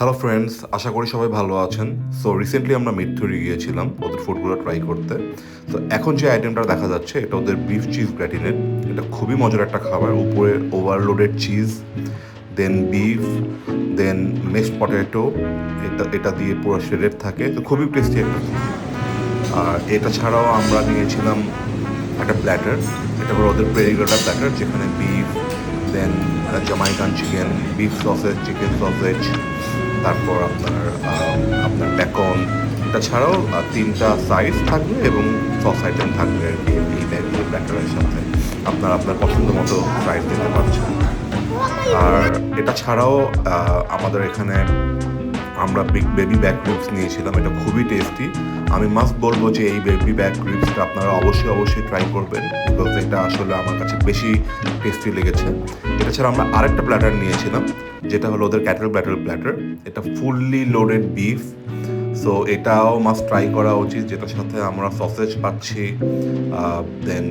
Hello friends, আশা করি সবাই ভালো আছেন। সো রিসেন্টলি আমরা মিরথুরি গিয়েছিলাম ওদের ফুডগুলো ট্রাই করতে। তো এখন যে আইটেমটা দেখা যাচ্ছে এটা ওদের বিফ চিজ গ্র্যাটিনেড। এটা খুবই মজার একটা খাবার। উপরে ওভারলোডেড চিজ, দেন বিফ, দেন মেশড পটেটো, এটা এটা দিয়ে পুরো শেডেড থাকে। তো খুবই টেস্টি একটা ফুড। আর এটা ছাড়াও আমরা নিয়েছিলাম একটা প্ল্যাটার। এটা হলো ওদের পেরিগোটা প্ল্যাটার, যেখানে beef, then Jamaican chicken, beef sausage, chicken sausage, তারপর আপনার বেকন। এটা ছাড়াও তিনটা সাইজ থাকবে এবং সস আইটেম থাকবে আর কি এই প্ল্যাটারের সাথে। আপনার পছন্দ মতো সাইজ দিতে পারছেন। আর এটা ছাড়াও আমাদের এখানে আমরা বেবি ব্যাক রিবস নিয়েছিলাম। এটা খুবই টেস্টি। আমি মাস্ট বলবো যে এই বেবি ব্যাক রিবসটা আপনারা অবশ্যই ট্রাই করবেন, বিকজ এটা আসলে আমার কাছে বেশি টেস্টি লেগেছে। এটা ছাড়া আমরা আরেকটা প্ল্যাটার নিয়েছিলাম, যেটা হলো ওদের ক্যাটেল প্ল্যাটার। এটা ফুললি লোডেড বিফ। সো এটাও মাস্ট ট্রাই করা উচিত, যেটার সাথে আমরা সসেজ পাচ্ছি, দেন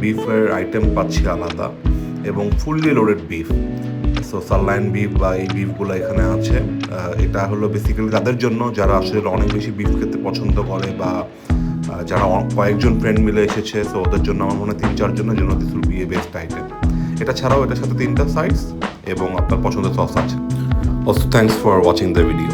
বিফের আইটেম পাচ্ছি আলাদা, এবং fully loaded beef. So sirloin beef বা এই বিফগুলো এখানে আছে। এটা হলো বেসিক্যালি তাদের জন্য যারা আসলে অনেক বেশি বিফ খেতে পছন্দ করে, বা যারা কয়েকজন ফ্রেন্ড মিলে এসেছে। সো ওদের জন্য আমার মনে হয় 3-4 জনের জন্য this will B A best item. এটা ছাড়াও এটার সাথে তিনটা সাইজ এবং আপনার পছন্দের সস আছে। Also thanks for watching the video.